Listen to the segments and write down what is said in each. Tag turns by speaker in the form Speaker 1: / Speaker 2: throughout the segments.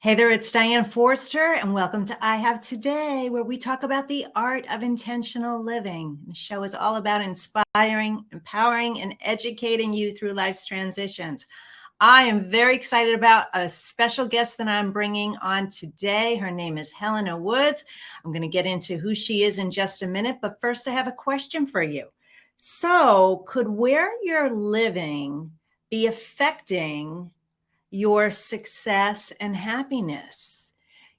Speaker 1: Hey there, it's Diane Forster, and welcome to I Have Today, where we talk about the art of intentional living. The show is all about inspiring, empowering, and educating you through life's transitions. I am very excited about a special guest that I'm bringing on today. Her name is Helena Woods. I'm going to get into who she is in just a minute, but first I have a question for you. So, could where you're living be affecting your success and happiness?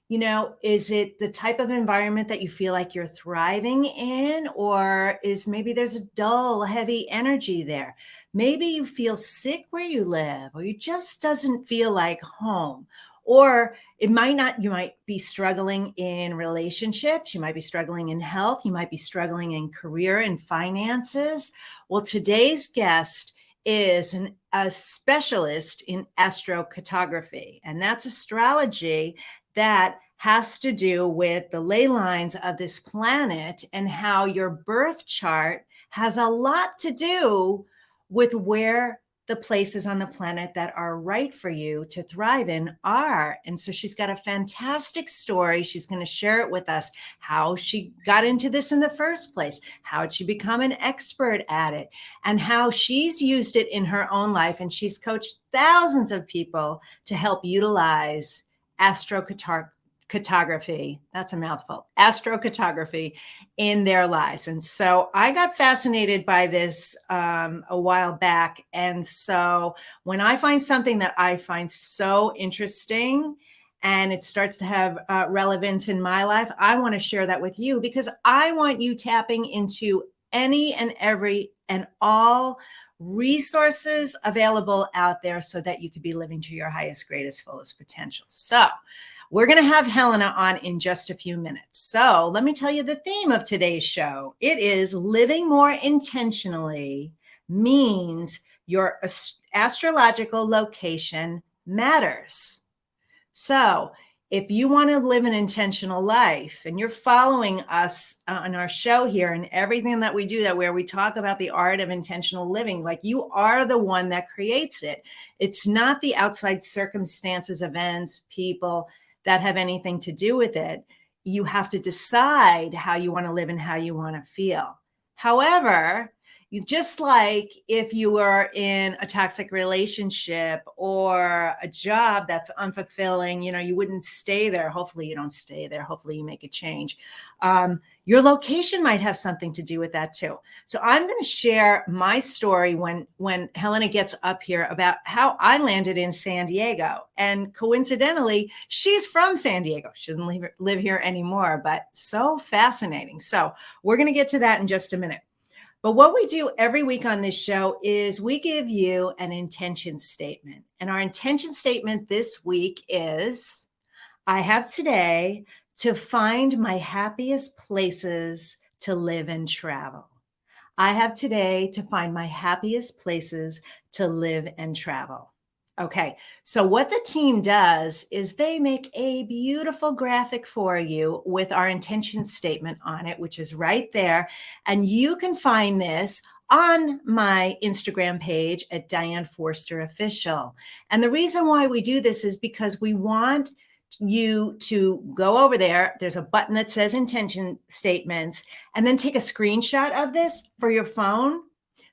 Speaker 1: Is it the type of environment that you feel like you're thriving in, or is maybe there's a dull, heavy energy there? Maybe you feel sick where you live, or you just doesn't feel like home. Or it might not, you might be struggling in relationships, you might be struggling in health, you might be struggling in career and finances. Well, today's guest is a specialist in astrocartography, and that's astrology that has to do with the ley lines of this planet and how your birth chart has a lot to do with where the places on the planet that are right for you to thrive in are. And so she's got a fantastic story. She's going to share it with us, how she got into this in the first place, how did she become an expert at it, and how she's used it in her own life. And she's coached thousands of people to help utilize astrocartography, that's a mouthful, astrocartography in their lives. And so I got fascinated by this a while back. And so when I find something that I find so interesting and it starts to have relevance in my life, I want to share that with you, because I want you tapping into any and every and all resources available out there so that you could be living to your highest, greatest, fullest potential. So we're going to have Helena on in just a few minutes. So let me tell you the theme of today's show. It is living more intentionally means your astrological location matters. So if you want to live an intentional life and you're following us on our show here and everything that we do, that where we talk about the art of intentional living, like you are the one that creates it. It's not the outside circumstances, events, people that have anything to do with it. You have to decide how you want to live and how you want to feel. However, you just like if you were in a toxic relationship or a job that's unfulfilling, you wouldn't stay there. Hopefully you don't stay there. Hopefully you make a change. Your location might have something to do with that too. So I'm going to share my story when Helena gets up here about how I landed in San Diego. And coincidentally, she's from San Diego. She doesn't live here anymore, but so fascinating. So we're going to get to that in just a minute. But what we do every week on this show is we give you an intention statement. And our intention statement this week is, I have today to find my happiest places to live and travel. I have today to find my happiest places to live and travel. Okay, so what the team does is they make a beautiful graphic for you with our intention statement on it, which is right there. And you can find this on my Instagram page at Diane Forster Official. And the reason why we do this is because we want you to go over there. There's a button that says intention statements, and then take a screenshot of this for your phone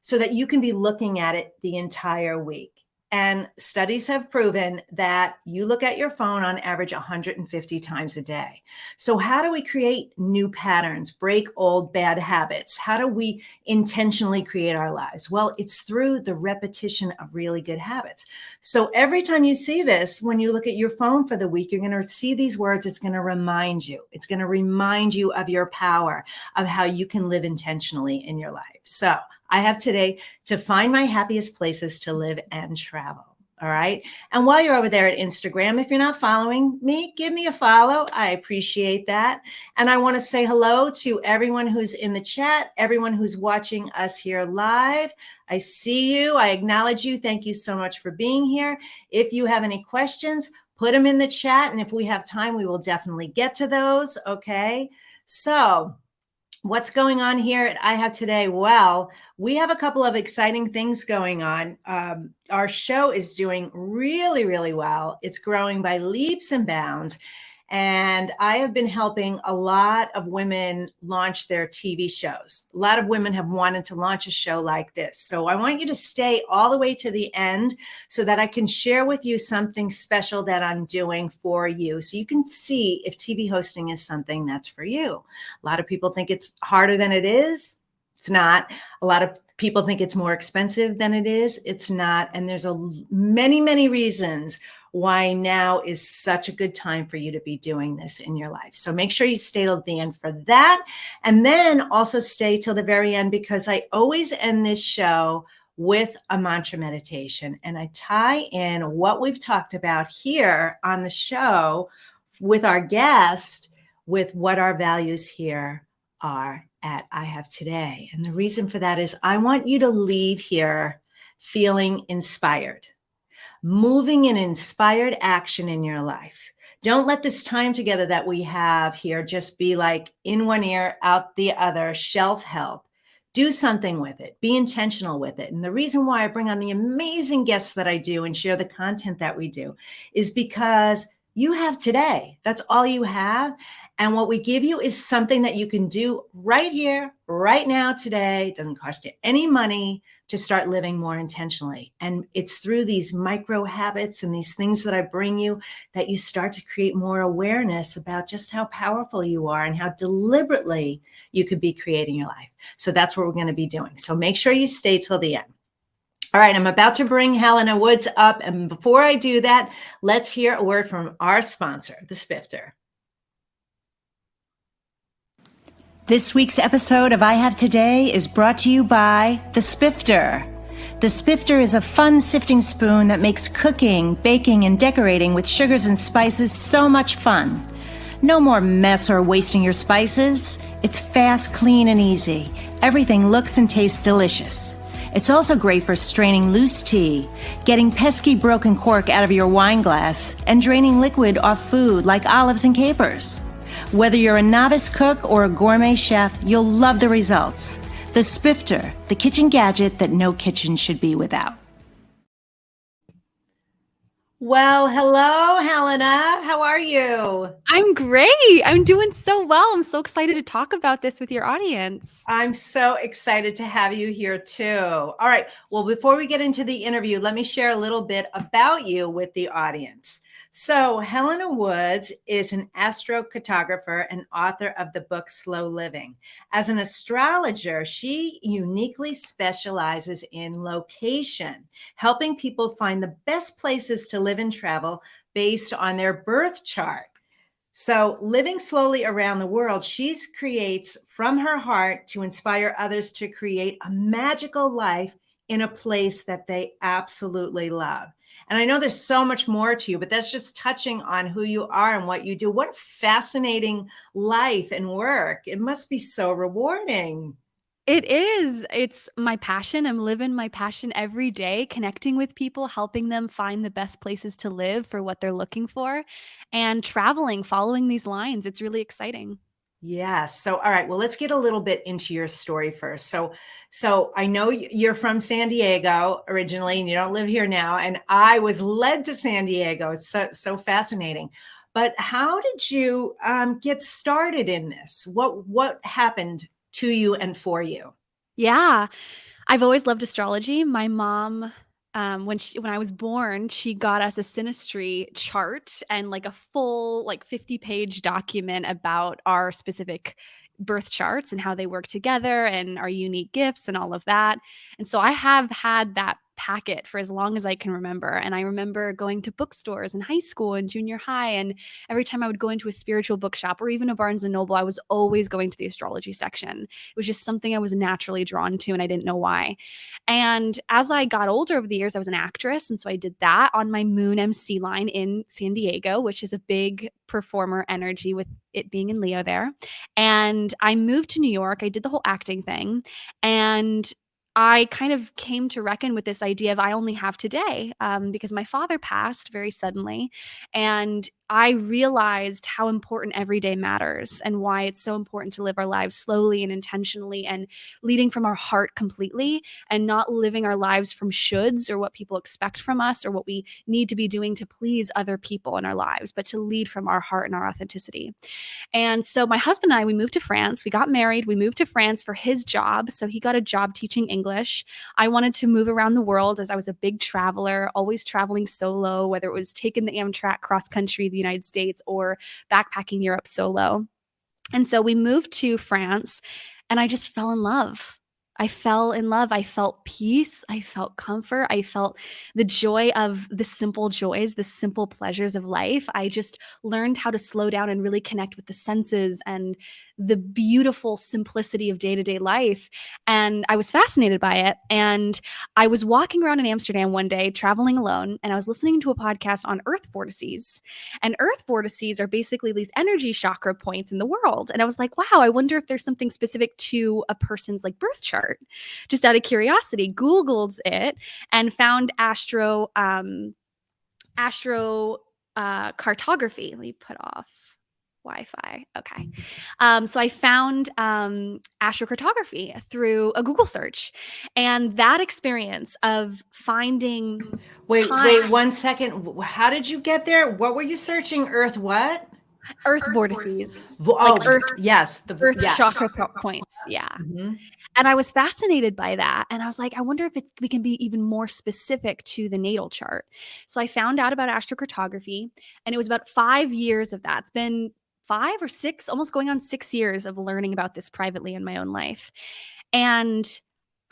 Speaker 1: so that you can be looking at it the entire week. And studies have proven that you look at your phone on average 150 times a day. So how do we create new patterns, break old bad habits? How do we intentionally create our lives? Well, it's through the repetition of really good habits. So every time you see this, when you look at your phone for the week, you're going to see these words. It's going to remind you. It's going to remind you of your power, of how you can live intentionally in your life. So I have today to find my happiest places to live and travel. All right. And while you're over there at Instagram, if you're not following me, give me a follow. I appreciate that. And I want to say hello to everyone who's in the chat, everyone who's watching us here live. I see you. I acknowledge you. Thank you so much for being here. If you have any questions, put them in the chat. And if we have time, we will definitely get to those. Okay. So What's going on here at I Have Today? Well, we have a couple of exciting things going on. Our show is doing really, really well. It's growing by leaps and bounds. And I have been helping a lot of women launch their TV shows. A lot of women have wanted to launch a show like this. So I want you to stay all the way to the end so that I can share with you something special that I'm doing for you. So you can see if TV hosting is something that's for you. A lot of people think it's harder than it is. It's not. A lot of people think it's more expensive than it is. It's not. And there's many, many reasons why now is such a good time for you to be doing this in your life. So make sure you stay till the end for that. And then also stay till the very end, because I always end this show with a mantra meditation. And I tie in what we've talked about here on the show with our guest with what our values here are at I Have Today. And the reason for that is I want you to leave here feeling inspired, moving in inspired action in your life. Don't let this time together that we have here just be like in one ear, out the other, shelf help. Do something with it. Be intentional with it. And the reason why I bring on the amazing guests that I do and share the content that we do is because you have today. That's all you have. And what we give you is something that you can do right here, right now, today. It doesn't cost you any money to start living more intentionally. And it's through these micro habits and these things that I bring you that you start to create more awareness about just how powerful you are and how deliberately you could be creating your life. So that's what we're going to be doing. So make sure you stay till the end. All right, I'm about to bring Helena Woods up. And before I do that, let's hear a word from our sponsor, the Spifter. This week's episode of I Have Today is brought to you by the Spifter. The Spifter is a fun sifting spoon that makes cooking, baking, and decorating with sugars and spices so much fun. No more mess or wasting your spices. It's fast, clean, and easy. Everything looks and tastes delicious. It's also great for straining loose tea, getting pesky broken cork out of your wine glass, and draining liquid off food like olives and capers. Whether you're a novice cook or a gourmet chef, you'll love the results. The Spifter, the kitchen gadget that no kitchen should be without. Well, hello, Helena. How are you?
Speaker 2: I'm great. I'm doing so well. I'm so excited to talk about this with your audience.
Speaker 1: I'm so excited to have you here too. All right. Well, before we get into the interview, let me share a little bit about you with the audience. So Helena Woods is an astrocartographer and author of the book Slow Living. As an astrologer, she uniquely specializes in location, helping people find the best places to live and travel based on their birth chart. So living slowly around the world, she creates from her heart to inspire others to create a magical life in a place that they absolutely love. And I know there's so much more to you, but that's just touching on who you are and what you do. What a fascinating life and work. It must be so rewarding.
Speaker 2: It is. It's my passion. I'm living my passion every day, connecting with people, helping them find the best places to live for what they're looking for, and traveling, following these lines. It's really exciting.
Speaker 1: Yeah. So, all right. Well, let's get a little bit into your story first. So I know you're from San Diego originally, and you don't live here now. And I was led to San Diego. It's so fascinating. But how did you get started in this? What happened to you and for you?
Speaker 2: Yeah. I've always loved astrology. My mom, when I was born, she got us a synastry chart and like a full 50-page document about our specific birth charts and how they work together and our unique gifts and all of that. And so I have had that packet for as long as I can remember. And I remember going to bookstores in high school and junior high. And every time I would go into a spiritual bookshop or even a Barnes and Noble, I was always going to the astrology section. It was just something I was naturally drawn to, and I didn't know why. And as I got older over the years, I was an actress. And so I did that on my Moon MC line in San Diego, which is a big performer energy with it being in Leo there. And I moved to New York. I did the whole acting thing. And I kind of came to reckon with this idea of I only have today, because my father passed very suddenly. And I realized how important every day matters and why it's so important to live our lives slowly and intentionally and leading from our heart completely, and not living our lives from shoulds or what people expect from us or what we need to be doing to please other people in our lives, but to lead from our heart and our authenticity. And so my husband and I, we moved to France. We got married. We moved to France for his job. So he got a job teaching English. I wanted to move around the world as I was a big traveler, always traveling solo, whether it was taking the Amtrak cross country, the United States, or backpacking Europe solo. And so we moved to France and I just fell in love. I fell in love. I felt peace. I felt comfort. I felt the joy of the simple joys, the simple pleasures of life. I just learned how to slow down and really connect with the senses and the beautiful simplicity of day to day life. And I was fascinated by it. And I was walking around in Amsterdam one day, traveling alone, and I was listening to a podcast on earth vortices. And earth vortices are basically these energy chakra points in the world. And I was like, wow, I wonder if there's something specific to a person's like birth chart. Just out of curiosity, Googled it and found astro cartography. Let me put off Wi-Fi. Okay. So I found astrocartography through a Google search, and that experience of finding
Speaker 1: Wait 1 second. How did you get there? What were you searching? Earth what?
Speaker 2: Earth vortices, like
Speaker 1: Oh, yes.
Speaker 2: Earth
Speaker 1: Yes.
Speaker 2: chakra points. Yeah.
Speaker 1: Mhm.
Speaker 2: And I was fascinated by that. And I was like, I wonder if we can be even more specific to the natal chart. So I found out about astrocartography, and it was about 5 years of that. It's been 5 or 6, almost going on 6 years of learning about this privately in my own life. And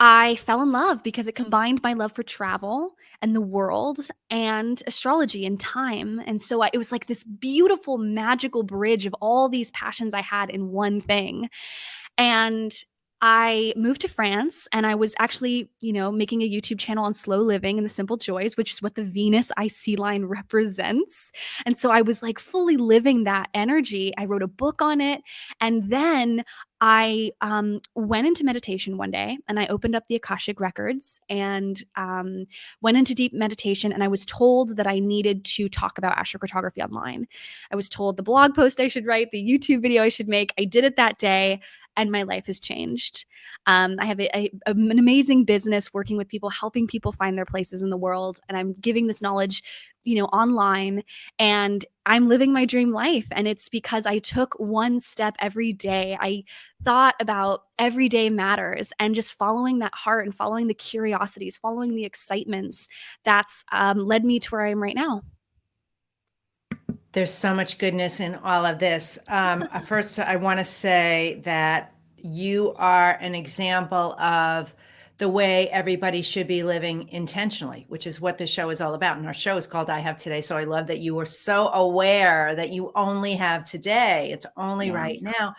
Speaker 2: I fell in love because it combined my love for travel and the world and astrology and time. And so it was like this beautiful, magical bridge of all these passions I had in one thing. And I moved to France, and I was actually, making a YouTube channel on slow living and the simple joys, which is what the Venus IC line represents. And so I was like fully living that energy. I wrote a book on it. And then I went into meditation one day, and I opened up the Akashic records and went into deep meditation. And I was told that I needed to talk about astrocartography online. I was told the blog post I should write, the YouTube video I should make. I did it that day, and my life has changed. I have an amazing business working with people, helping people find their places in the world. And I'm giving this knowledge, online, and I'm living my dream life. And it's because I took one step every day. I thought about every day matters, and just following that heart and following the curiosities, following the excitements, that's led me to where I am right now.
Speaker 1: There's so much goodness in all of this. First, I want to say that you are an example of the way everybody should be living intentionally, which is what this show is all about. And our show is called I Have Today. So I love that you were so aware that you only have today. It's only right now.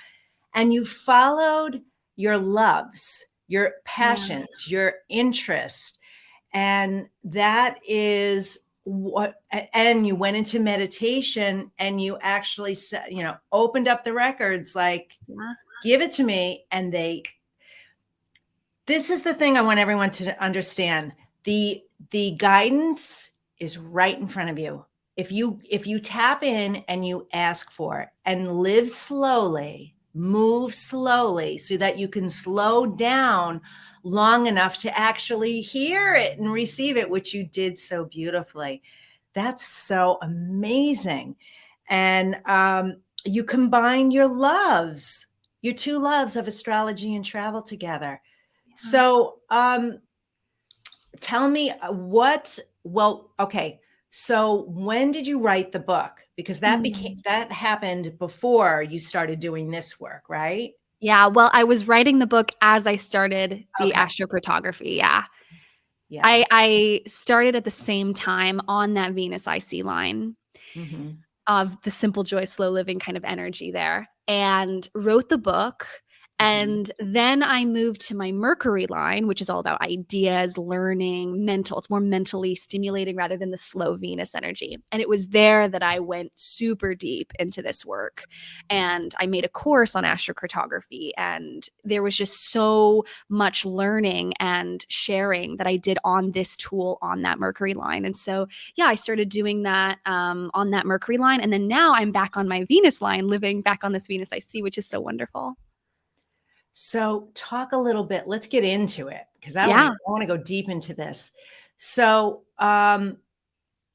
Speaker 1: And you followed your loves, your passions, your interests. And that is what, and you went into meditation and you actually said, opened up the records, like, give it to me. And this is the thing I want everyone to understand. The guidance is right in front of you. If you tap in and you ask for it and live slowly, move slowly so that you can slow down long enough to actually hear it and receive it, which you did so beautifully. That's so amazing. And you combine your two loves of astrology and travel together. So tell me okay. So when did you write the book? Because that happened before you started doing this work, right?
Speaker 2: Yeah, well, I was writing the book as I started the astrocartography. Yeah. I started at the same time on that Venus IC line of the simple joy, slow living kind of energy there, and wrote the book.
Speaker 1: Mhm.
Speaker 2: And then I moved to my Mercury line, which is all about ideas, learning, mental. It's more mentally stimulating rather than the slow Venus energy. And it was there that I went super deep into this work. And I made a course on astrocartography. And there was just so much learning and sharing that I did on this tool on that Mercury line. And so, yeah, I started doing that on that Mercury line. And then now I'm back on my Venus line, living back on this Venus I see, which is so wonderful.
Speaker 1: So talk a little bit. Let's get into it because
Speaker 2: Yeah.
Speaker 1: I want to go deep into this. So,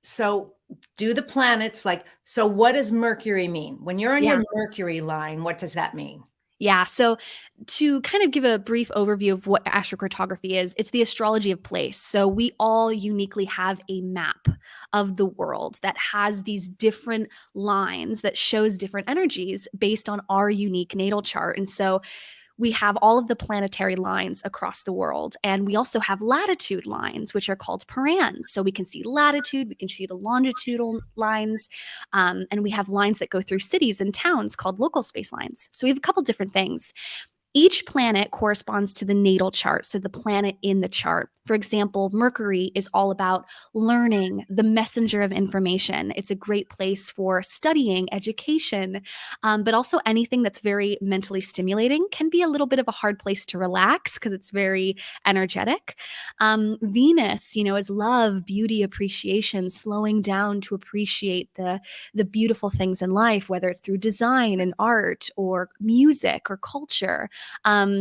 Speaker 1: so do the planets like, so what does Mercury mean? When you're on
Speaker 2: Yeah.
Speaker 1: your Mercury line, what does that mean?
Speaker 2: Yeah. So, to kind of give a brief overview of what astrocartography is, it's the astrology of place. So, we all uniquely have a map of the world that has these different lines that shows different energies based on our unique natal chart. And so, we have all of the planetary lines across the world. And we also have latitude lines, which are called parans. So we can see latitude, we can see the longitudinal lines, and we have lines that go through cities and towns called local space lines. So we have a couple different things. Each planet corresponds to the natal chart, so the planet in the chart. For example, Mercury is all about learning, the messenger of information. It's a great place for studying, education, but also anything that's very mentally stimulating can be a little bit of a hard place to relax because it's very energetic. Venus, is love, beauty, appreciation, slowing down to appreciate the beautiful things in life, whether it's through design and art or music or culture.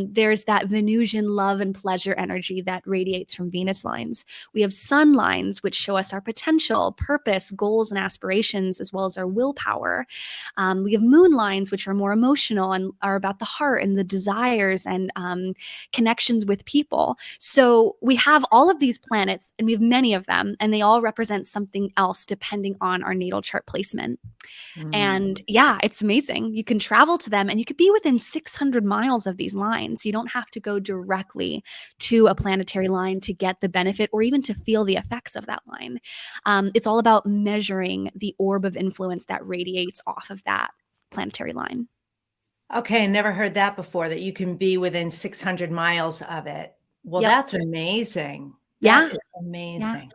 Speaker 2: There's that Venusian love and pleasure energy that radiates from Venus lines. We have sun lines, which show us our potential, purpose, goals, and aspirations, as well as our willpower. We have moon lines, which are more emotional and are about the heart and the desires and connections with people. So we have all of these planets, and we have many of them, and they all represent something else depending on our natal chart placement.
Speaker 1: Mm.
Speaker 2: And yeah, it's amazing. You can travel to them and you could be within 600 miles of these lines. You don't have to go directly to a planetary line to get the benefit or even to feel the effects of that line. It's all about measuring the orb of influence that radiates off of that planetary line.
Speaker 1: Okay, I never heard that before, that you can be within 600 miles of it. Well,
Speaker 2: Yep.
Speaker 1: that's amazing. That
Speaker 2: Yeah.
Speaker 1: is
Speaker 2: Yeah.
Speaker 1: amazing.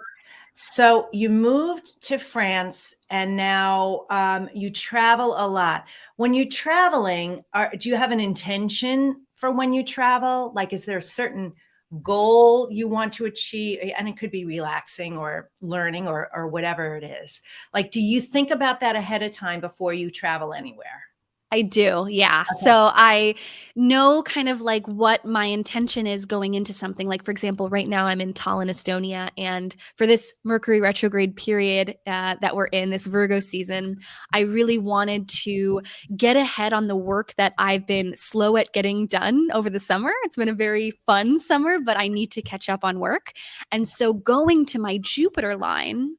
Speaker 1: So you moved to France and now you travel a lot. When you're traveling, do you have an intention for when you travel? Like, is there a certain goal you want to achieve? And it could be relaxing or learning or whatever it is. Like, do you think about that ahead of time before you travel anywhere?
Speaker 2: I do, yeah.
Speaker 1: Okay.
Speaker 2: So I know kind of like what my intention is going into something. Like, for example, right now I'm in Tallinn, Estonia. And for this Mercury retrograde period that we're in, this Virgo season, I really wanted to get ahead on the work that I've been slow at getting done over the summer. It's been a very fun summer, but I need to catch up on work. And so going to my Jupiter line,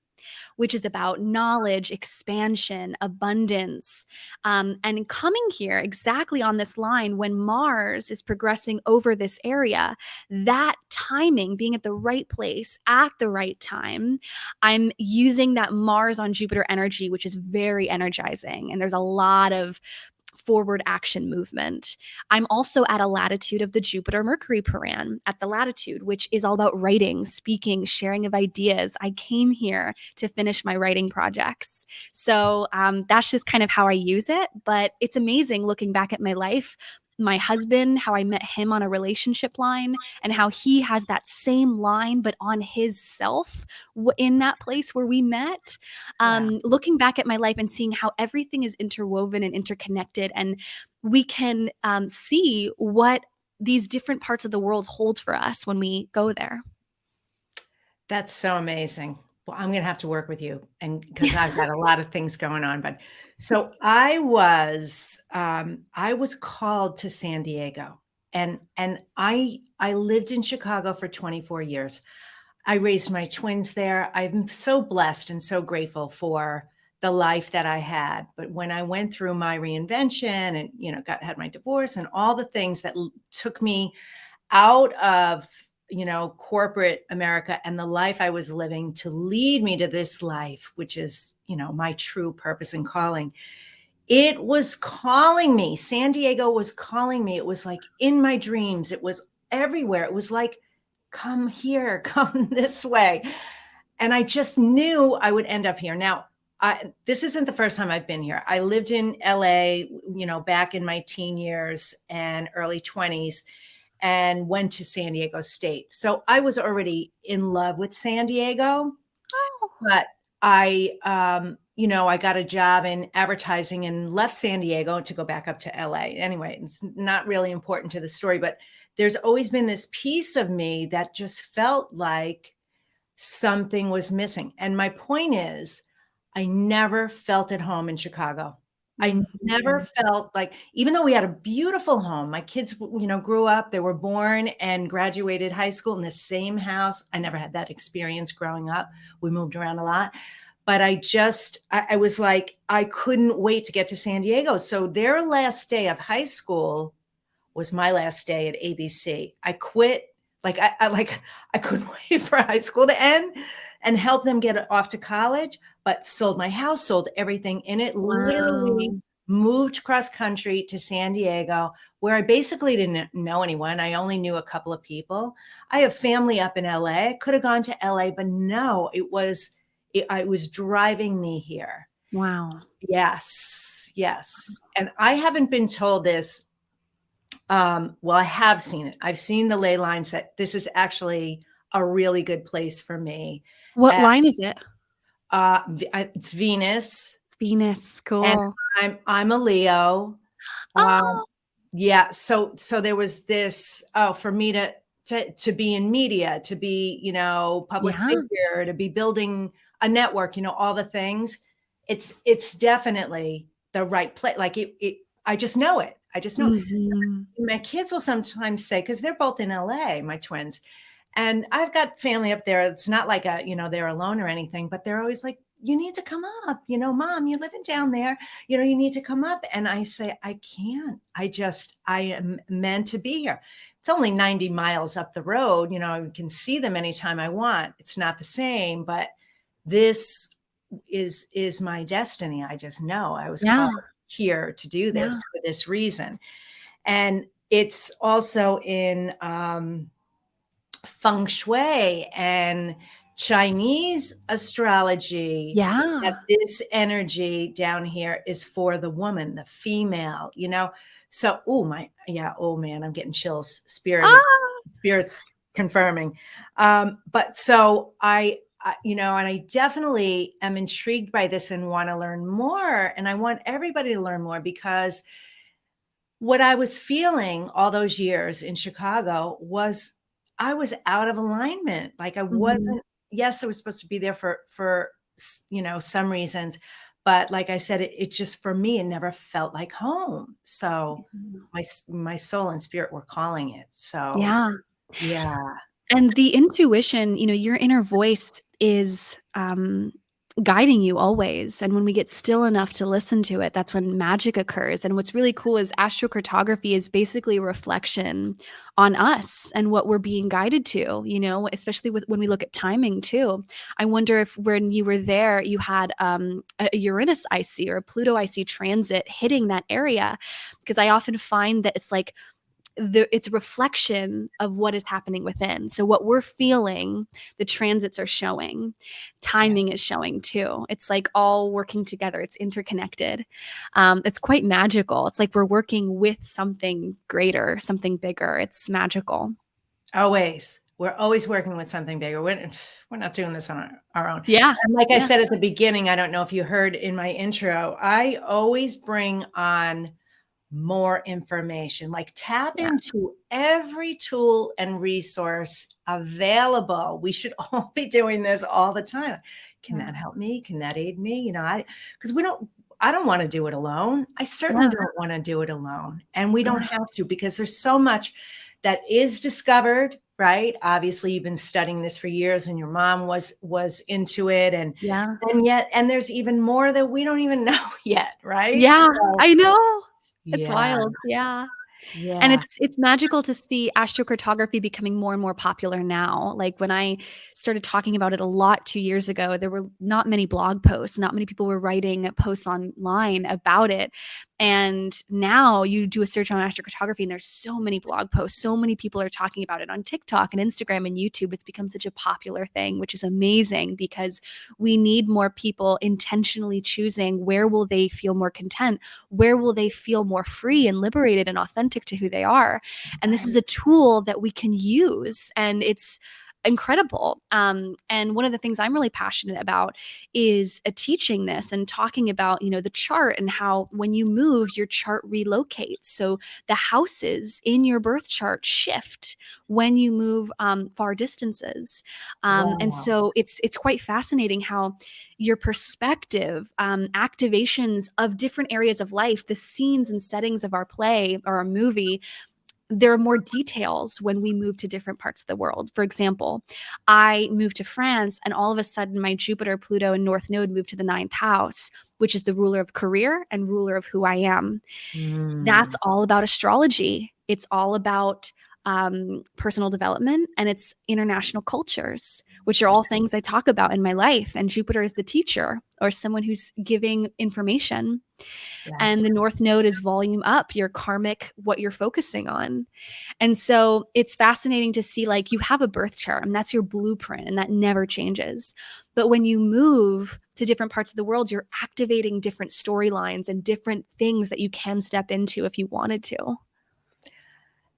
Speaker 2: which is about knowledge, expansion, abundance. And coming here exactly on this line when Mars is progressing over this area, that timing, being at the right place at the right time, I'm using that Mars on Jupiter energy, which is very energizing. And there's a lot of forward action movement. I'm also at a latitude of the Jupiter Mercury Paran at the latitude, which is all about writing, speaking, sharing of ideas. I came here to finish my writing projects. So that's just kind of how I use it. But it's amazing looking back at my life. My husband, how I met him on a relationship line, and how he has that same line, but on his self in that place where we met.
Speaker 1: Yeah.
Speaker 2: Looking back at my life and seeing how everything is interwoven and interconnected, and we can see what these different parts of the world hold for us when we go there.
Speaker 1: That's so amazing. Well, I'm gonna have to work with you, and because I've got a lot of things going on, but so I was called to San Diego, and I lived in Chicago for 24 years. I raised my twins there. I'm so blessed and so grateful for the life that I had. But when I went through my reinvention and, had my divorce and all the things that took me out of, corporate America and the life I was living to lead me to this life, which is, my true purpose and calling. It was calling me. San Diego was calling me. It was like in my dreams. It was everywhere. It was like, come here, come this way. And I just knew I would end up here. Now, this isn't the first time I've been here. I lived in LA, back in my teen years and early 20s, and went to San Diego State. So I was already in love with San Diego,
Speaker 2: Oh,
Speaker 1: but I got a job in advertising and left San Diego to go back up to LA. Anyway, it's not really important to the story, but there's always been this piece of me that just felt like something was missing. And my point is, I never felt at home in Chicago. I never
Speaker 2: mhm.
Speaker 1: felt like, even though we had a beautiful home, my kids, grew up, they were born and graduated high school in the same house. I never had that experience growing up. We moved around a lot, but I was like, I couldn't wait to get to San Diego. So their last day of high school was my last day at ABC. I quit. I couldn't wait for high school to end and help them get off to college, but sold my house, sold everything in it, literally
Speaker 2: Wow.
Speaker 1: moved cross country to San Diego, where I basically didn't know anyone. I only knew a couple of people. I have family up in LA. I could have gone to LA, but no, it was driving me here.
Speaker 2: Wow.
Speaker 1: Yes, yes. And I haven't been told this. Well, I have seen it. I've seen the ley lines that this is actually a really good place for me.
Speaker 2: What
Speaker 1: Uh,
Speaker 2: line is it?
Speaker 1: it's Venus,
Speaker 2: Venus,
Speaker 1: and
Speaker 2: cool.
Speaker 1: I'm a Leo. Um,
Speaker 2: Oh,
Speaker 1: yeah, so there was this, for me to be in media, to be, public
Speaker 2: yeah.
Speaker 1: figure, to be building a network, all the things. It's definitely the right place. Like I just know it. I just know.
Speaker 2: Mhm.
Speaker 1: My kids will sometimes say, because they're both in LA, my twins, and I've got family up there. It's not like they're alone or anything, but they're always like, you need to come up, mom, you're living down there, you need to come up. And I say, I can't. I am meant to be here. It's only 90 miles up the road. I can see them anytime I want. It's not the same, but this is my destiny. I just know I was
Speaker 2: Yeah,
Speaker 1: called here to do
Speaker 2: yeah,
Speaker 1: this for this reason. And it's also in feng shui and Chinese astrology that
Speaker 2: yeah.
Speaker 1: this energy down here is for the woman, the female. So, oh man, I'm getting chills.
Speaker 2: Ah!
Speaker 1: Spirit's confirming. But so and I definitely am intrigued by this and want to learn more. And I want everybody to learn more, because what I was feeling all those years in Chicago was I was out of alignment. Like I
Speaker 2: Mhm.
Speaker 1: wasn't, yes, I was supposed to be there for some reasons, but like I said, it just, for me, it never felt like home. So my soul and spirit were calling it. So
Speaker 2: Yeah.
Speaker 1: yeah.
Speaker 2: And the intuition, your inner voice is, guiding you always, and when we get still enough to listen to it, that's when magic occurs. And what's really cool is astrocartography is basically a reflection on us and what we're being guided to, especially when we look at timing too. I wonder if when you were there, you had, a Uranus IC or a Pluto IC transit hitting that area, because I often find that it's like it's a reflection of what is happening within. So what we're feeling, the transits are showing.
Speaker 1: Yeah.
Speaker 2: Timing is showing too. It's like all working together. It's interconnected. It's quite magical. It's like we're working with something greater, something bigger. It's magical.
Speaker 1: Always. We're always working with something bigger. We're not doing this on our own.
Speaker 2: Yeah.
Speaker 1: And like I
Speaker 2: Yeah.
Speaker 1: said at the beginning, I don't know if you heard in my intro, I always bring on more information. Like tap
Speaker 2: Yeah.
Speaker 1: into every tool and resource available. We should all be doing this all the time. Can
Speaker 2: Yeah.
Speaker 1: that help me? Can that aid me? Because I don't want to do it alone. I certainly
Speaker 2: Yeah.
Speaker 1: don't want to do it alone. And we
Speaker 2: Yeah.
Speaker 1: don't have to, because there's so much that is discovered, right? Obviously, you've been studying this for years, and your mom was into it, and
Speaker 2: Yeah.
Speaker 1: there's even more that we don't even know yet, right?
Speaker 2: Yeah.
Speaker 1: So
Speaker 2: I know. It's
Speaker 1: yeah.
Speaker 2: wild. Yeah. And
Speaker 1: Yeah.
Speaker 2: it's magical to see astrocartography becoming more and more popular now. Like when I started talking about it a lot 2 years ago, there were not many blog posts, not many people were writing posts online about it. And now you do a search on astrocartography and there's so many blog posts, so many people are talking about it on TikTok and Instagram and YouTube. It's become such a popular thing, which is amazing because we need more people intentionally choosing where will they feel more content, where will they feel more free and liberated and authentic to who they are. And this is a
Speaker 1: Right.
Speaker 2: tool that we can use, and it's incredible. And one of the things I'm really passionate about is teaching this and talking about, the chart and how when you move, your chart relocates. So the houses in your birth chart shift when you move far distances. And
Speaker 1: Wow.
Speaker 2: so it's quite fascinating how your perspective, activations of different areas of life, the scenes and settings of our play or a movie, there are more details when we move to different parts of the world. For example, I moved to France and all of a sudden my Jupiter, Pluto, and North Node moved to the ninth house, which is the ruler of career and ruler of who I am. That's
Speaker 1: Mm.
Speaker 2: all about astrology. It's all about personal development, and it's international cultures, which are all things I talk about in my life. And Jupiter is the teacher or someone who's giving information.
Speaker 1: That's
Speaker 2: And the North Node is volume up, your karmic, what you're focusing on. And so it's fascinating to see, like, you have a birth chart and that's your blueprint and that never changes. But when you move to different parts of the world, you're activating different storylines and different things that you can step into if you wanted to.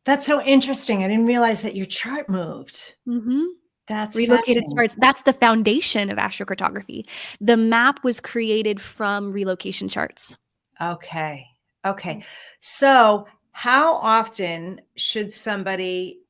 Speaker 1: that's so interesting. I didn't realize that your chart moved.
Speaker 2: Mm-hmm.
Speaker 1: That's
Speaker 2: Relocated
Speaker 1: fascinating.
Speaker 2: charts. That's the foundation of astrocartography. The map was created from relocation charts.
Speaker 1: Okay. Okay. So, how often should somebody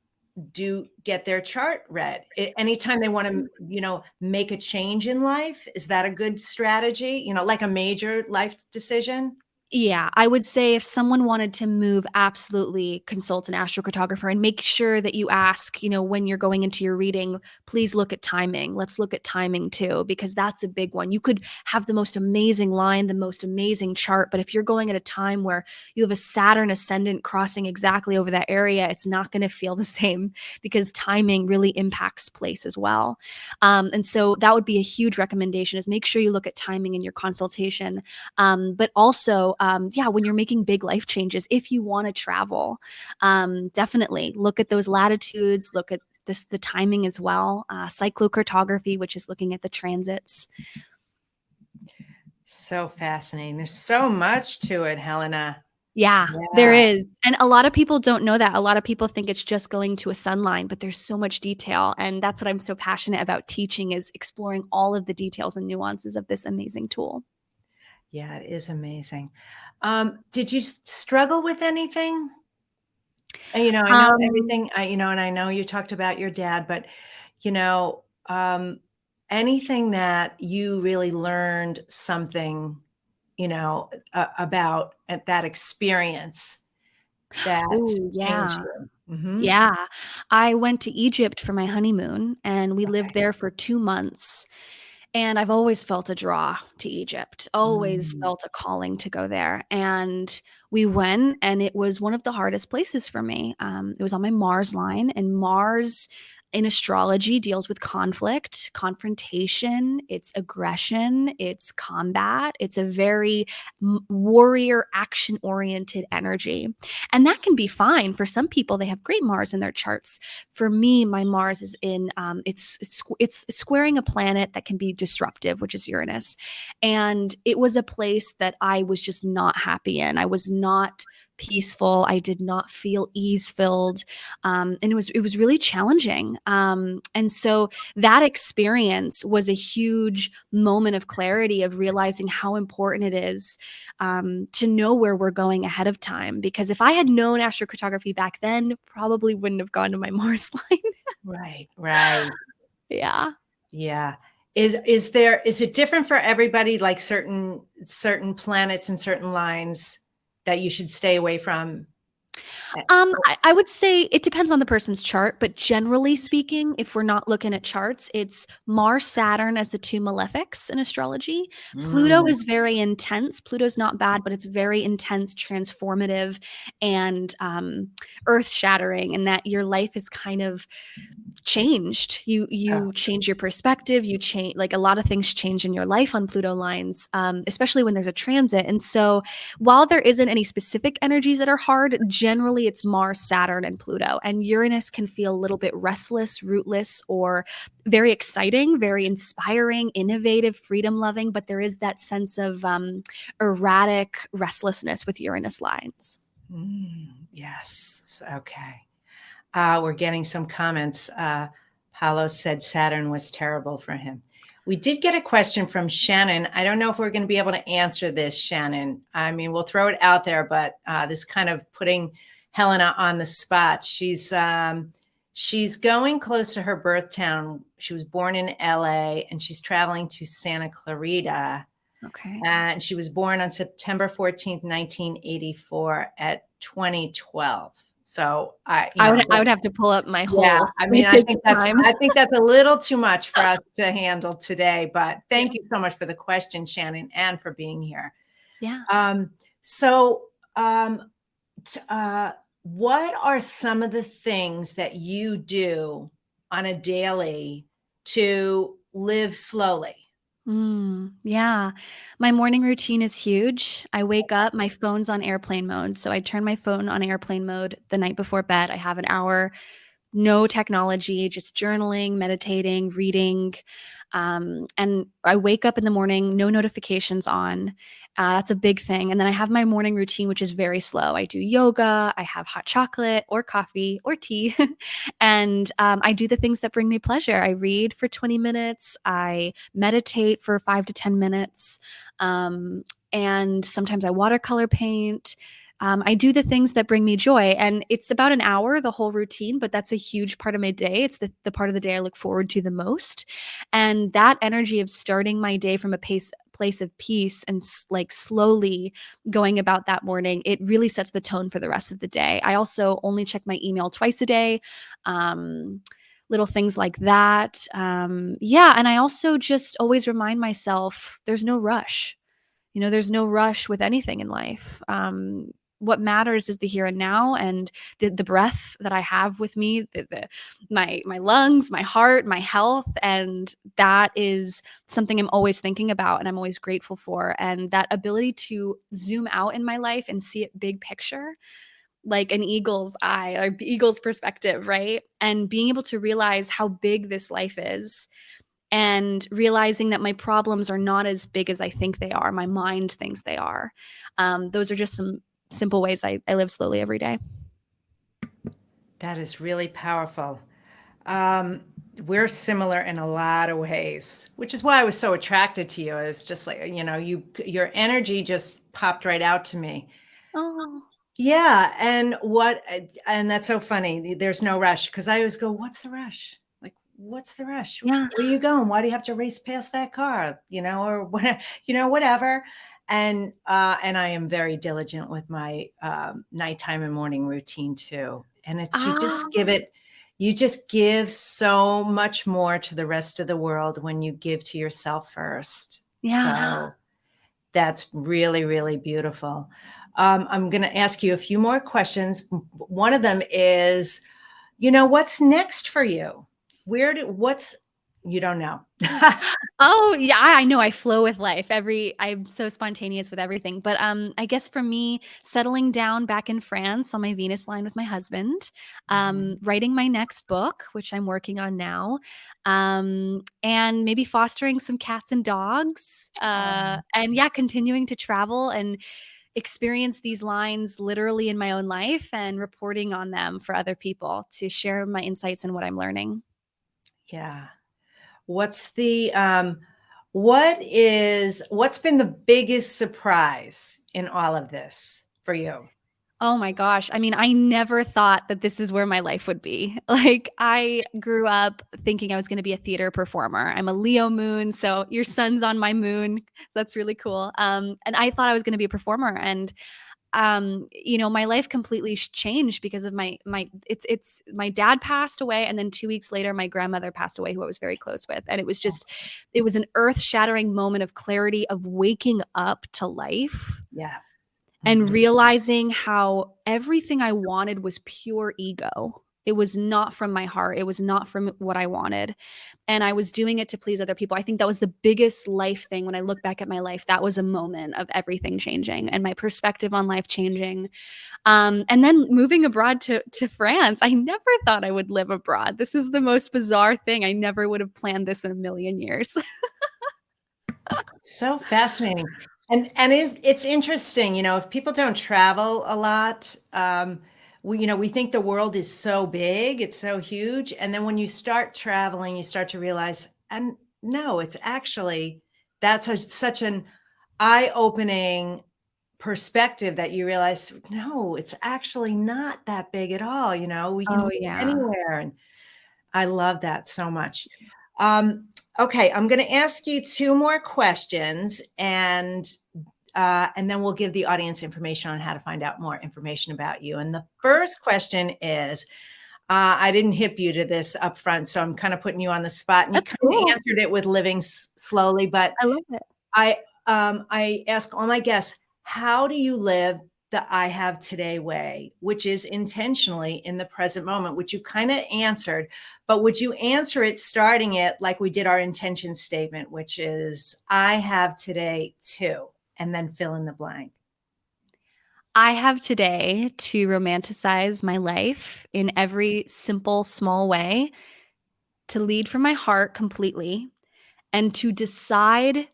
Speaker 1: get their chart read? Anytime they want to, make a change in life, is that a good strategy? Like a major life decision?
Speaker 2: Yeah, I would say if someone wanted to move, absolutely consult an astrocartographer and make sure that you ask, when you're going into your reading, please look at timing. Let's look at timing too, because that's a big one. You could have the most amazing line, the most amazing chart, but if you're going at a time where you have a Saturn ascendant crossing exactly over that area, it's not going to feel the same because timing really impacts place as well. And so that would be a huge recommendation is make sure you look at timing in your consultation. But also, yeah, when you're making big life changes, if you want to travel, definitely look at those latitudes, look at the timing as well. Cyclocartography, which is looking at the transits.
Speaker 1: So fascinating. There's so much to it, Helena.
Speaker 2: Yeah, there
Speaker 1: Yeah.
Speaker 2: is. And a lot of people don't know that. A lot of people think it's just going to a sun line, but there's so much detail. And that's what I'm so passionate about teaching is exploring all of the details and nuances of this amazing tool.
Speaker 1: Yeah, it is amazing. Did you struggle with anything? I know
Speaker 2: Um,
Speaker 1: everything, and I know you talked about your dad, but, you know, um, anything that you really learned something, about at that experience that
Speaker 2: oh,
Speaker 1: changed
Speaker 2: yeah.
Speaker 1: you? Mhm.
Speaker 2: Yeah. I went to Egypt for my honeymoon and we lived
Speaker 1: Okay.
Speaker 2: there for 2 months. And I've always felt a draw to Egypt, always
Speaker 1: Mm,
Speaker 2: felt a calling to go there. And we went, and it was one of the hardest places for me. It was on my Mars line, and Mars in astrology deals with conflict, confrontation, it's aggression, it's combat, it's a very warrior, action oriented energy. And that can be fine. For some people, they have great Mars in their charts. For me, my Mars is in it's squaring a planet that can be disruptive, which is Uranus, and it was a place that I was just not happy in. I was not peaceful. I did not feel ease filled, and it was really challenging. And so that experience was a huge moment of clarity of realizing how important it is to know where we're going ahead of time. Because if I had known astrocartography back then, probably wouldn't have gone to my Mars line.
Speaker 1: right, right.
Speaker 2: Yeah.
Speaker 1: Yeah. Is it different for everybody, like certain planets and certain lines that you should stay away from?
Speaker 2: I would say it depends on the person's chart, but generally speaking, if we're not looking at charts, it's Mars, Saturn as the two malefics in astrology. Pluto
Speaker 1: Mm,
Speaker 2: is very intense. Pluto's not bad, but it's very intense, transformative, and earth shattering, and that your life is kind of changed. You
Speaker 1: oh,
Speaker 2: change your perspective. You change, like, a lot of things change in your life on Pluto lines, especially when there's a transit. And so, while there isn't any specific energies that are hard, generally it's Mars, Saturn, and Pluto. And Uranus can feel a little bit restless, rootless, or very exciting, very inspiring, innovative, freedom loving. But there is that sense of erratic restlessness with Uranus lines.
Speaker 1: yes. Okay. We're getting some comments. Paulo said Saturn was terrible for him. We did get a question from Shannon. I don't know if we're going to be able to answer this, Shannon. I mean, we'll throw it out there, but this kind of putting Helena on the spot. She's going close to her birth town. She was born in LA and she's traveling to Santa Clarita.
Speaker 2: Okay.
Speaker 1: And she was born on September 14th, 1984 at 2012. So
Speaker 2: I would have to pull up my
Speaker 1: yeah,
Speaker 2: whole
Speaker 1: I mean,
Speaker 2: take time.
Speaker 1: I think that's a little too much for us to handle today, but
Speaker 2: Yeah.
Speaker 1: thank you so much for the question, Shannon, and for being here.
Speaker 2: Yeah.
Speaker 1: Um, so, um, what are some of the things that you do on a daily to live slowly?
Speaker 2: Yeah. My morning routine is huge. I wake up, my phone's on airplane mode. So I turn my phone on airplane mode the night before bed. I have an hour, no technology, just journaling, meditating, reading. And I wake up in the morning, no notifications on. That's a big thing. And then I have my morning routine, which is very slow. I do yoga, I have hot chocolate or coffee or tea, and I do the things that bring me pleasure. I read for 20 minutes, I meditate for 5 to 10 minutes, and sometimes I watercolor paint. I do the things that bring me joy. And it's about an hour, the whole routine, but that's a huge part of my day. It's the part of the day I look forward to the most. And that energy of starting my day from a place of peace and like slowly going about that morning, it really sets the tone for the rest of the day. I also only check my email twice a day. Little things like that. Yeah. And I also just always remind myself there's no rush. There's no rush with anything in life. What matters is the here and now, and the breath that I have with me, my lungs, my heart, my health, and that is something I'm always thinking about and I'm always grateful for. And that ability to zoom out in my life and see it big picture, like an eagle's eye or eagle's perspective, right? And being able to realize how big this life is and realizing that my problems are not as big as I think they are. My mind thinks they are. Those are just some simple ways I live slowly every day.
Speaker 1: That is really powerful. Um, we're similar in a lot of ways, which is why I was so attracted to you. It's just like, your energy just popped right out to me.
Speaker 2: Oh,
Speaker 1: Yeah, and that's so funny. There's no rush because I always go, "What's the rush? Like, what's the rush?
Speaker 2: yeah,
Speaker 1: Where are you going? Why do you have to race past that car? Or what? Whatever." And I am very diligent with my nighttime and morning routine too. And it's
Speaker 2: ah,
Speaker 1: you just give so much more to the rest of the world when you give to yourself first.
Speaker 2: yeah.
Speaker 1: So that's really, really beautiful. I'm going to ask you a few more questions. One of them is, what's next for you? What's, you don't know.
Speaker 2: Oh, yeah, I know I flow with life. I'm so spontaneous with everything. But I guess for me, settling down back in France on my Venus line with my husband,
Speaker 1: Mhm.
Speaker 2: writing my next book, which I'm working on now, and maybe fostering some cats and dogs.
Speaker 1: Oh,
Speaker 2: And yeah, continuing to travel and experience these lines literally in my own life and reporting on them for other people to share my insights and what I'm learning.
Speaker 1: yeah. What's been the biggest surprise in all of this for you?
Speaker 2: Oh my gosh. I mean, I never thought that this is where my life would be. Like, I grew up thinking I was going to be a theater performer. I'm a Leo moon, so your sun's on my moon. That's really cool. And I thought I was going to be a performer. And my life completely changed because of it's my dad passed away, and then 2 weeks later my grandmother passed away, who I was very close with. And it was an earth-shattering moment of clarity, of waking up to life
Speaker 1: Yeah.
Speaker 2: and realizing how everything I wanted was pure ego. It was not from my heart. It was not from what I wanted. And I was doing it to please other people. I think that was the biggest life thing. When I look back at my life, that was a moment of everything changing and my perspective on life changing. And then moving abroad to France. I never thought I would live abroad. This is the most bizarre thing. I never would have planned this in a million years.
Speaker 1: So fascinating. And it's interesting, if people don't travel a lot, we think the world is so big, it's so huge. And then when you start traveling, you start to realize, and no, it's actually, such an eye-opening perspective that you realize, no, it's actually not that big at all. We can
Speaker 2: Oh,
Speaker 1: live
Speaker 2: yeah.
Speaker 1: anywhere. And I love that so much. Okay, I'm going to ask you two more questions, and then we'll give the audience information on how to find out more information about you. And the first question is, I didn't hip you to this up front, so I'm kind of putting you on the spot, and you
Speaker 2: That's
Speaker 1: kind of
Speaker 2: cool.
Speaker 1: answered it with living slowly, but
Speaker 2: I love it.
Speaker 1: I ask all my guests, how do you live the I have today way, which is intentionally in the present moment, which you kind of answered, but would you answer it starting it like we did our intention statement, which is I have today too, and then fill in the blank.
Speaker 2: I have today to romanticize my life in every simple, small way, to lead from my heart completely, and to decide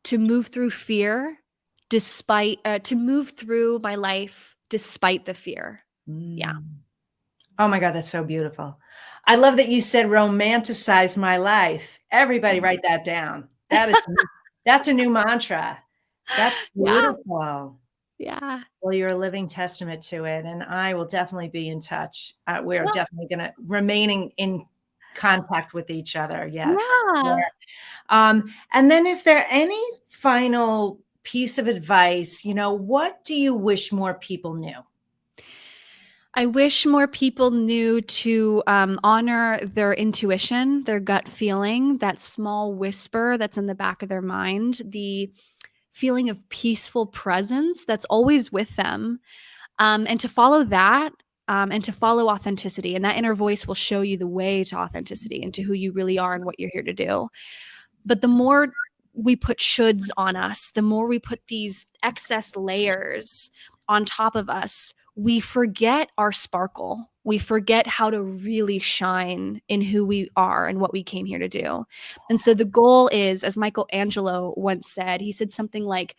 Speaker 2: to move through fear to move through my life despite the fear. Yeah.
Speaker 1: Mm. Oh my God, that's so beautiful. I love that you said romanticize my life. Everybody write that down. That's a new mantra. That's
Speaker 2: Yeah.
Speaker 1: beautiful.
Speaker 2: Yeah.
Speaker 1: Well, you're a living testament to it, and I will definitely be in touch. We're
Speaker 2: Well,
Speaker 1: definitely gonna remaining in contact with each other. Yes.
Speaker 2: yeah.
Speaker 1: And then is there any final piece of advice? What do you wish more people knew?
Speaker 2: I wish more people knew to honor their intuition, their gut feeling, that small whisper that's in the back of their mind, the feeling of peaceful presence that's always with them, and to follow that, and to follow authenticity. And that inner voice will show you the way to authenticity and to who you really are and what you're here to do. But the more we put shoulds on us, the more we put these excess layers on top of us, we forget our sparkle. We forget how to really shine in who we are and what we came here to do. And so the goal is, as Michelangelo once said, he said something like,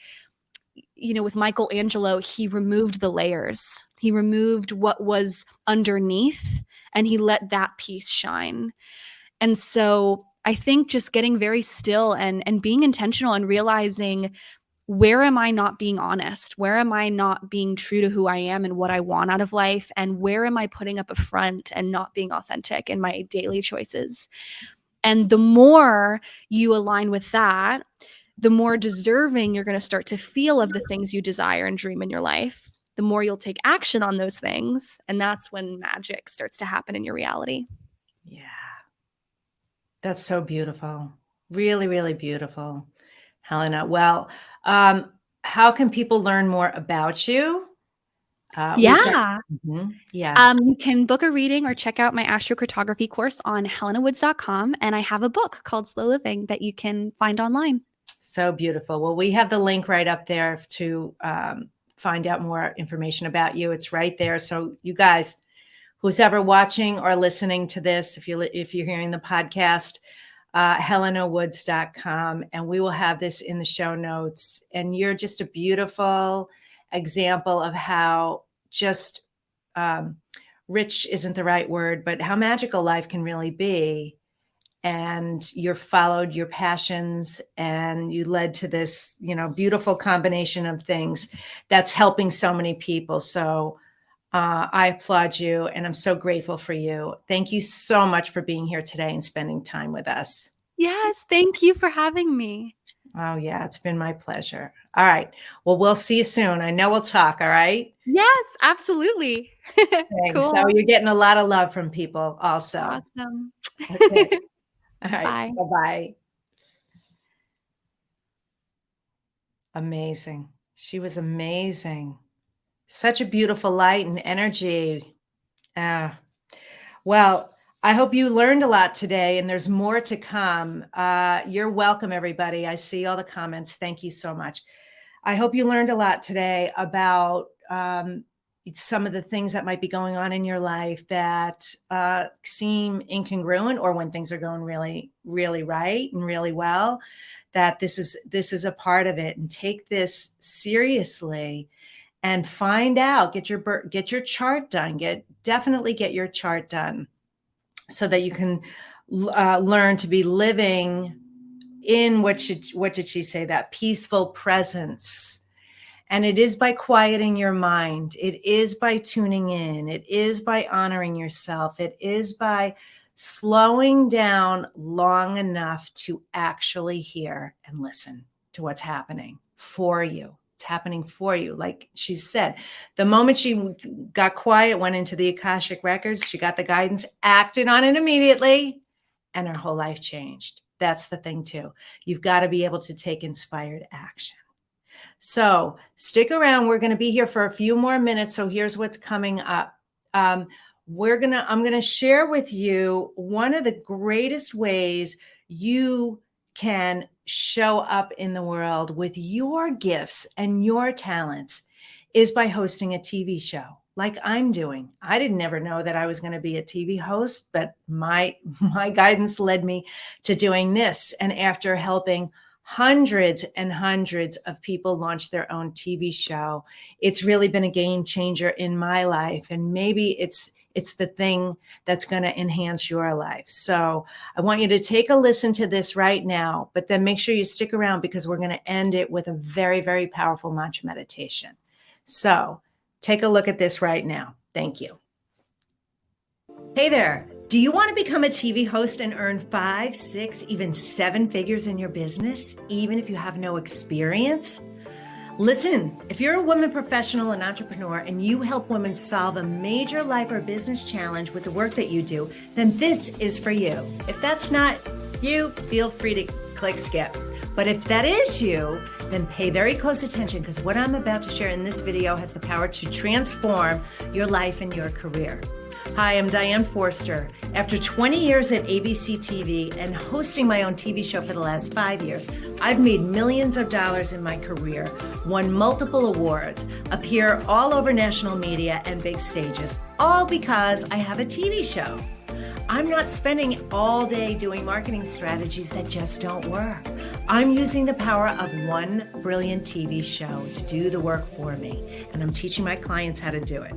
Speaker 2: with Michelangelo, he removed the layers. He removed what was underneath and he let that piece shine. And so I think just getting very still and being intentional and realizing, where am I not being honest? Where am I not being true to who I am and what I want out of life? And where am I putting up a front and not being authentic in my daily choices? And the more you align with that, the more deserving you're going to start to feel of the things you desire and dream in your life. The more you'll take action on those things. And that's when magic starts to happen in your reality.
Speaker 1: Yeah. That's so beautiful. Really, really beautiful, Helena. Well, how can people learn more about you?
Speaker 2: Yeah.
Speaker 1: Yeah.
Speaker 2: You can book a reading or check out my astrocartography course on helenawoods.com. And I have a book called Slow Living that you can find online.
Speaker 1: So beautiful. Well, we have the link right up there to find out more information about you. It's right there. So you guys, who's ever watching or listening to this, if you're hearing the podcast, helenawoods.com, and we will have this in the show notes. And you're just a beautiful example of how just rich isn't the right word, but how magical life can really be. And you followed your passions and you led to this, beautiful combination of things that's helping so many people. So I applaud you and I'm so grateful for you. Thank you so much for being here today and spending time with us.
Speaker 2: Yes, thank you for having me.
Speaker 1: Oh, yeah, it's been my pleasure. All right. Well, we'll see you soon. I know we'll talk. All right.
Speaker 2: Yes, absolutely.
Speaker 1: Thanks. So
Speaker 2: Cool.
Speaker 1: you're getting a lot of love from people also.
Speaker 2: Awesome.
Speaker 1: Okay. All right.
Speaker 2: Bye.
Speaker 1: Bye-bye. Amazing. She was amazing. Such a beautiful light and energy. Ah, well, I hope you learned a lot today, and there's more to come. You're welcome, everybody. I see all the comments. Thank you so much. I hope you learned a lot today about some of the things that might be going on in your life that seem incongruent, or when things are going really, really right and really well, that this is a part of it. And take this seriously and find out, get your chart done, definitely get your chart done so that you can learn to be living in what did she say, that peaceful presence. And it is by quieting your mind. It is by tuning in. It is by honoring yourself. It is by slowing down long enough to actually hear and listen to what's happening for you. It's happening for you. Like she said, the moment she got quiet, went into the Akashic records, she got the guidance, acted on it immediately, and her whole life changed. That's the thing too. You've got to be able to take inspired action. So stick around. We're going to be here for a few more minutes. So here's what's coming up. I'm going to share with you one of the greatest ways you can show up in the world with your gifts and your talents is by hosting a TV show like I'm doing. I didn't ever know that I was going to be a TV host, but my guidance led me to doing this. And after helping hundreds and hundreds of people launch their own TV show, it's really been a game changer in my life. And maybe it's the thing that's going to enhance your life. So I want you to take a listen to this right now, but then make sure you stick around because we're going to end it with a very, very powerful mantra meditation. So take a look at this right now. Thank you. Hey there. Do you want to become a TV host and earn 5, 6, even 7 figures in your business, even if you have no experience? Listen, if you're a woman professional and entrepreneur and you help women solve a major life or business challenge with the work that you do, then this is for you. If that's not you, feel free to click skip. But if that is you, then pay very close attention because what I'm about to share in this video has the power to transform your life and your career. Hi, I'm Diane Forster. After 20 years at ABC TV and hosting my own TV show for the last 5 years, I've made millions of dollars in my career, won multiple awards, appear all over national media and big stages, all because I have a TV show. I'm not spending all day doing marketing strategies that just don't work. I'm using the power of one brilliant TV show to do the work for me, and I'm teaching my clients how to do it.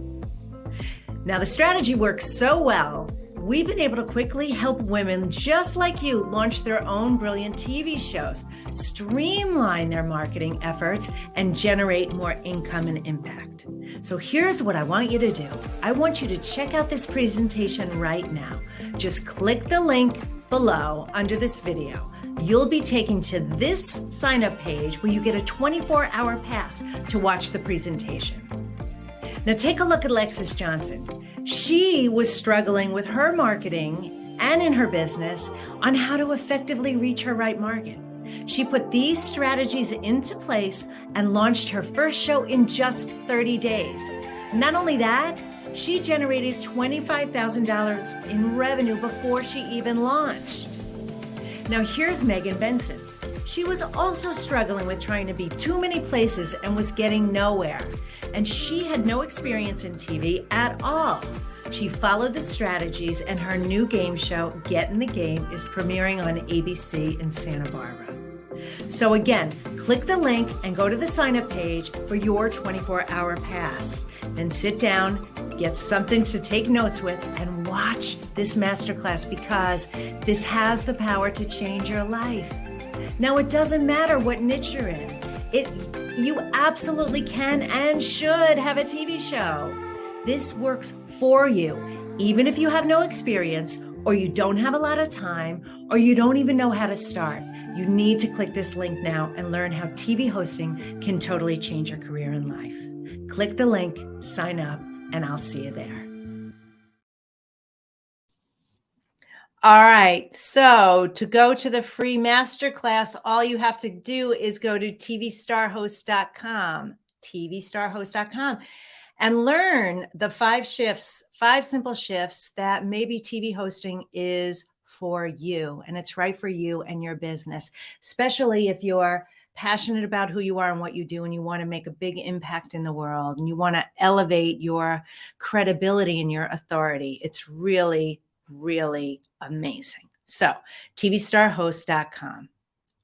Speaker 1: Now, the strategy works so well, we've been able to quickly help women just like you launch their own brilliant TV shows, streamline their marketing efforts, and generate more income and impact. So here's what I want you to do. I want you to check out this presentation right now. Just click the link below under this video. You'll be taken to this sign-up page where you get a 24-hour pass to watch the presentation. Now take a look at Alexis Johnson. She was struggling with her marketing and in her business on how to effectively reach her right market. She put these strategies into place and launched her first show in just 30 days. Not only that, she generated $25,000 in revenue before she even launched. Now here's Megan Benson. She was also struggling with trying to be too many places and was getting nowhere. And she had no experience in TV at all. She followed the strategies and her new game show, Get in the Game, is premiering on ABC in Santa Barbara. So again, click the link and go to the sign-up page for your 24-hour pass. Then sit down, get something to take notes with, and watch this masterclass because this has the power to change your life. Now, it doesn't matter what niche you're in. You absolutely can and should have a TV show. This works for you, even if you have no experience, or you don't have a lot of time, or you don't even know how to start. You need to click this link now and learn how TV hosting can totally change your career and life. Click the link, sign up, and I'll see you there. All right, so to go to the free masterclass, all you have to do is go to tvstarhost.com, tvstarhost.com, and learn the 5 shifts, 5 simple shifts that maybe TV hosting is for you, and it's right for you and your business, especially if you're passionate about who you are and what you do, and you want to make a big impact in the world, and you want to elevate your credibility and your authority. It's really, really amazing. So, tvstarhost.com.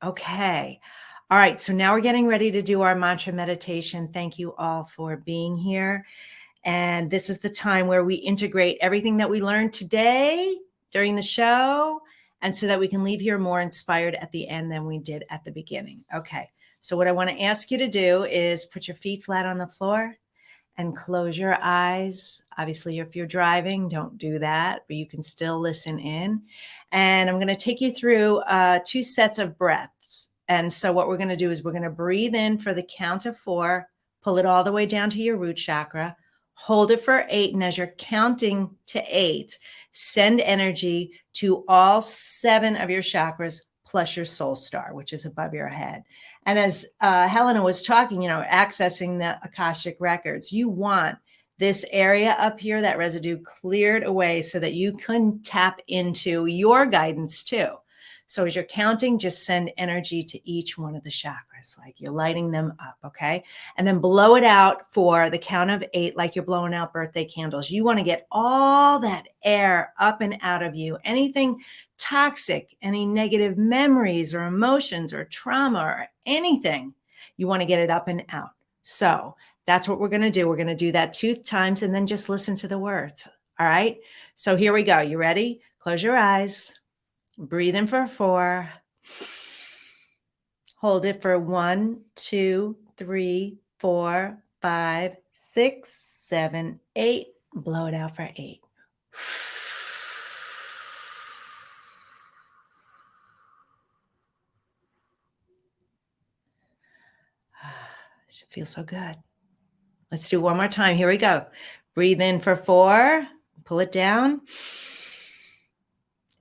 Speaker 1: Okay. All right. So now we're getting ready to do our mantra meditation. Thank you all for being here. And this is the time where we integrate everything that we learned today during the show, and so that we can leave here more inspired at the end than we did at the beginning. Okay. So what I want to ask you to do is put your feet flat on the floor and close your eyes. Obviously, if you're driving, don't do that, but you can still listen in. And I'm going to take you through 2 sets of breaths. And so what we're going to do is we're going to breathe in for the count of 4, pull it all the way down to your root chakra, hold it for 8. And as you're counting to 8, send energy to all 7 of your chakras plus your soul star, which is above your head. And as Helena was talking, accessing the Akashic records, you want this area up here, that residue, cleared away so that you can tap into your guidance too. So as you're counting, just send energy to each one of the chakras, like you're lighting them up, okay? And then blow it out for the count of 8, like you're blowing out birthday candles. You want to get all that air up and out of you. Anything toxic, any negative memories or emotions or trauma or anything, you want to get it up and out. So that's what we're going to do. We're going to do that 2 times and then just listen to the words. All right. So here we go. You ready? Close your eyes. Breathe in for 4. Hold it for 1, 2, 3, 4, 5, 6, 7, 8. Blow it out for 8. Should feel so good. Let's do one more time. Here we go. Breathe in for 4. Pull it down.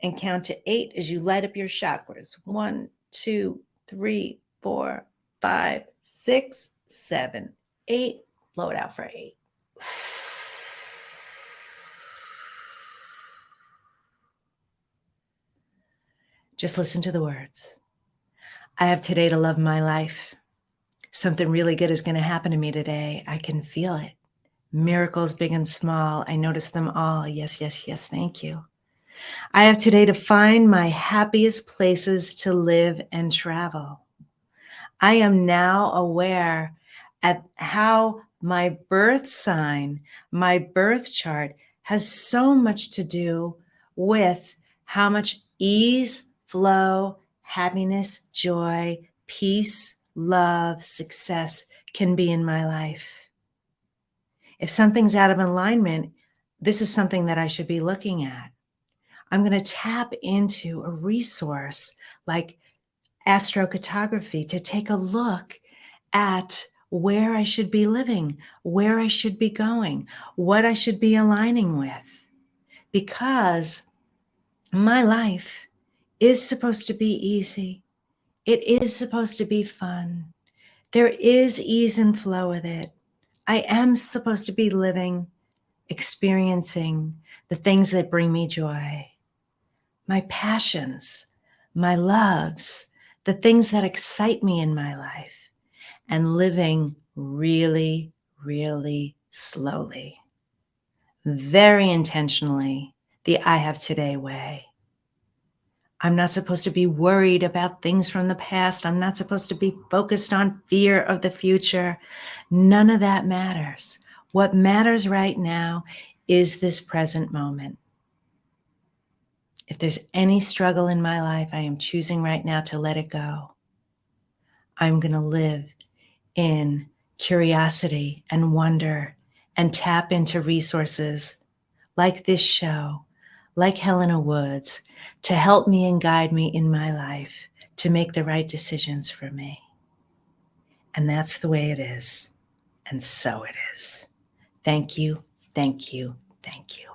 Speaker 1: And count to 8 as you light up your chakras. 1, 2, 3, 4, 5, 6, 7, 8. Blow it out for 8. Just listen to the words. I have today to love my life. Something really good is going to happen to me today. I can feel it. Miracles big and small. I notice them all. Yes, yes, yes. Thank you. I have today to find my happiest places to live and travel. I am now aware at how my birth sign, my birth chart, has so much to do with how much ease, flow, happiness, joy, peace, love, success can be in my life. If something's out of alignment, this is something that I should be looking at. I'm going to tap into a resource like astrocartography to take a look at where I should be living, where I should be going, what I should be aligning with. Because my life is supposed to be easy. It is supposed to be fun. There is ease and flow with it. I am supposed to be living, experiencing the things that bring me joy. My passions, my loves, the things that excite me in my life, and living really, really slowly, very intentionally, the I Have Today way. I'm not supposed to be worried about things from the past. I'm not supposed to be focused on fear of the future. None of that matters. What matters right now is this present moment. If there's any struggle in my life, I am choosing right now to let it go. I'm going to live in curiosity and wonder and tap into resources like this show, like Helena Woods, to help me and guide me in my life, to make the right decisions for me. And that's the way it is. And so it is. Thank you, thank you, thank you.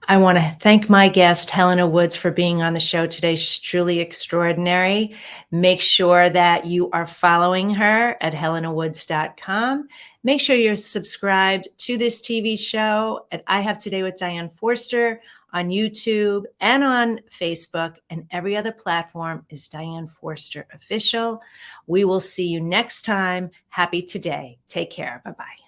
Speaker 1: I want to thank my guest, Helena Woods, for being on the show today. She's truly extraordinary. Make sure that you are following her at helenawoods.com. Make sure you're subscribed to this TV show at I Have Today with Diane Forster on YouTube and on Facebook, and every other platform is Diane Forster Official. We will see you next time. Happy today. Take care. Bye-bye.